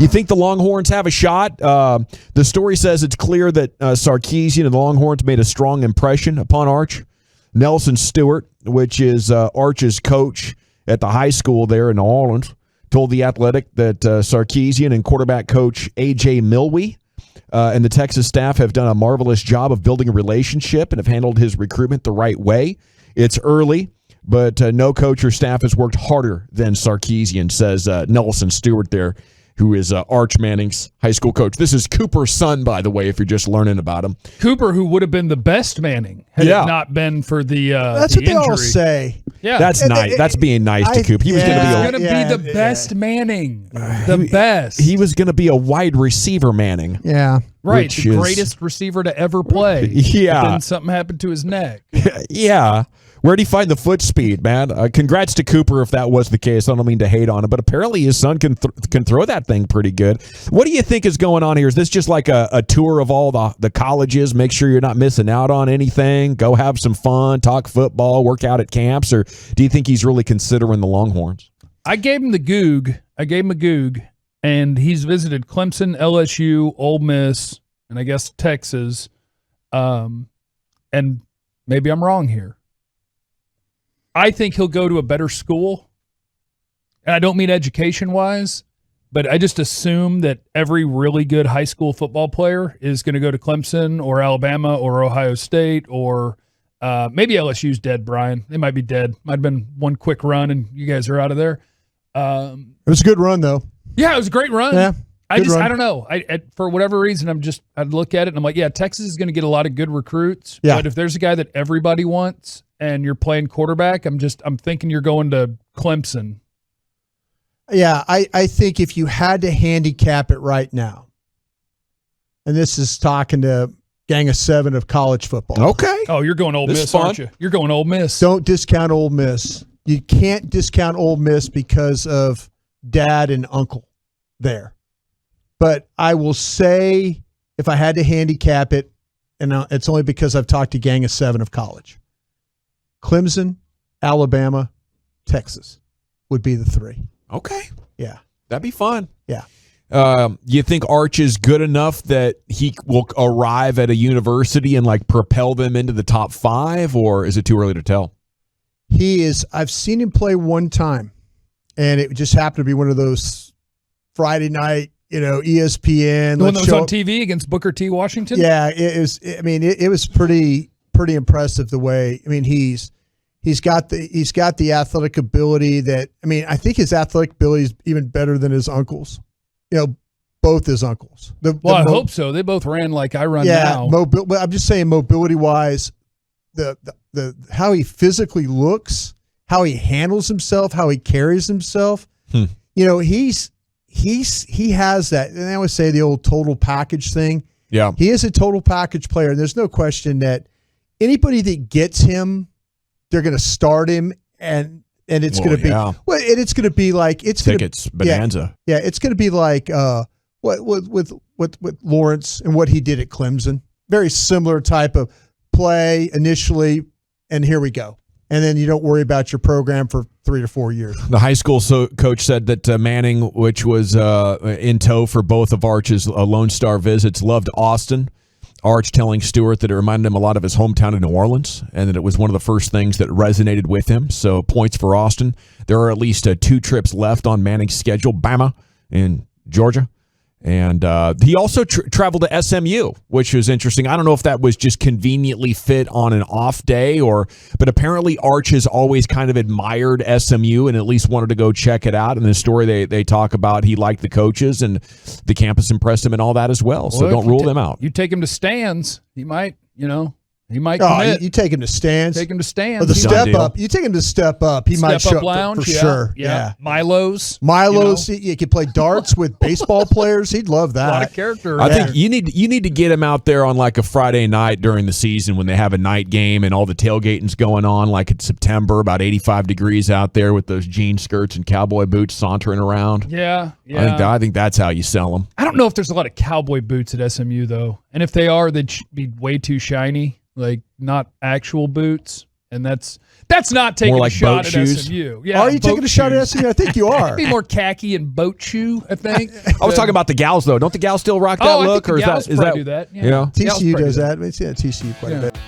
You think the Longhorns have a shot? The story says it's clear that Sarkisian and the Longhorns made a strong impression upon Arch. Nelson Stewart, which is Arch's coach at the high school there in New Orleans, told The Athletic that Sarkisian and quarterback coach A.J. Milwee and the Texas staff have done a marvelous job of building a relationship and have handled his recruitment the right way. It's early, but no coach or staff has worked harder than Sarkisian, says Nelson Stewart there, who is Arch Manning's high school coach. This is Cooper's son, by the way, if you're just learning about him. Cooper, who would have been the best Manning had it not been for the That's the what injury. they all say. Yeah, that's nice. That's being nice to Cooper. He was going to be the best Manning. The best. He was going to be a wide receiver Manning. Yeah. Right, the greatest receiver to ever play. Yeah. But then something happened to his neck. Yeah. Where'd he find the foot speed, man? Congrats to Cooper if that was the case. I don't mean to hate on him, but apparently his son can throw that thing pretty good. What do you think is going on here? Is this just like a tour of all the colleges? Make sure you're not missing out on anything. Go have some fun, talk football, work out at camps, or do you think he's really considering the Longhorns? I gave him the goog. And he's visited Clemson, LSU, Ole Miss, and I guess Texas. And maybe I'm wrong here. I think he'll go to a better school. And I don't mean education-wise, but I just assume that every really good high school football player is going to go to Clemson or Alabama or Ohio State or maybe LSU's dead, Brian. They might be dead. Might have been one quick run and you guys are out of there. It was a good run, though. Yeah, it was a great run. Yeah, I don't know. For whatever reason, I'd look at it and I'm like, yeah, Texas is going to get a lot of good recruits. Yeah. But if there's a guy that everybody wants and you're playing quarterback, I'm thinking you're going to Clemson. Yeah, I think if you had to handicap it right now, and this is talking to Gang of Seven of college football. Okay. Oh, you're going Ole Miss, aren't you? You're going Ole Miss. Don't discount Ole Miss. You can't discount Ole Miss because of dad and uncle there. But I will say, if I had to handicap it, and it's only because I've talked to Gang of Seven of college, Clemson, Alabama, Texas would be the three. Okay. Yeah. That'd be fun. Yeah. You think Arch is good enough that he will arrive at a university and like propel them into the top 5, or is it too early to tell? He is. I've seen him play one time, and it just happened to be one of those Friday night, ESPN. The one that was on TV against Booker T. Washington? Yeah, it was pretty impressive the way. I mean, he's got the athletic ability that, I think his athletic ability is even better than his uncles. Both his uncles. I hope so. They both ran like I run now. I'm just saying, mobility-wise, the how he physically looks, how he handles himself, how he carries himself. He has that. And I always say the old total package thing. Yeah, he is a total package player, and there's no question that anybody that gets him, they're going to start him, and it's going to be it's going to be like tickets bonanza. Yeah, it's going to be like what with Lawrence and what he did at Clemson. Very similar type of play initially, and here we go. And then you don't worry about your program for 3 to 4 years. The high school coach said that Manning, which was in tow for both of Arch's Lone Star visits, loved Austin. Arch telling Stewart that it reminded him a lot of his hometown in New Orleans and that it was one of the first things that resonated with him. So points for Austin. There are at least 2 trips left on Manning's schedule, Bama and Georgia. And he also traveled to SMU, which was interesting. I don't know if that was just conveniently fit on an off day, but apparently Arch has always kind of admired SMU and at least wanted to go check it out. In the story, they talk about he liked the coaches and the campus impressed him and all that as well. So don't rule them out. You take him to Stan's, he might, he might commit. You take him to Stan's. Take him to Stan's. Or the step up. You take him to step up. He might show up for sure. Yeah. Milo's. You could play darts with baseball players. He'd love that. A lot of character. I think you need to get him out there on like a Friday night during the season when they have a night game and all the tailgating's going on, like it's September, about 85 degrees out there with those jean skirts and cowboy boots sauntering around. Yeah. I think that's how you sell them. I don't know if there's a lot of cowboy boots at SMU though, and if they are, they'd be way too shiny. Like not actual boots, and that's That's not taking More like a shot boat at shoes? SMU. Yeah, Are you taking a shot at SMU? I think you are. Maybe more khaki and boat shoe, I think. I was talking about the gals, though. Don't the gals still rock that I look? think the Or gals is probably that do that? Yeah. You know? TCU does that. It's TCU quite a bit.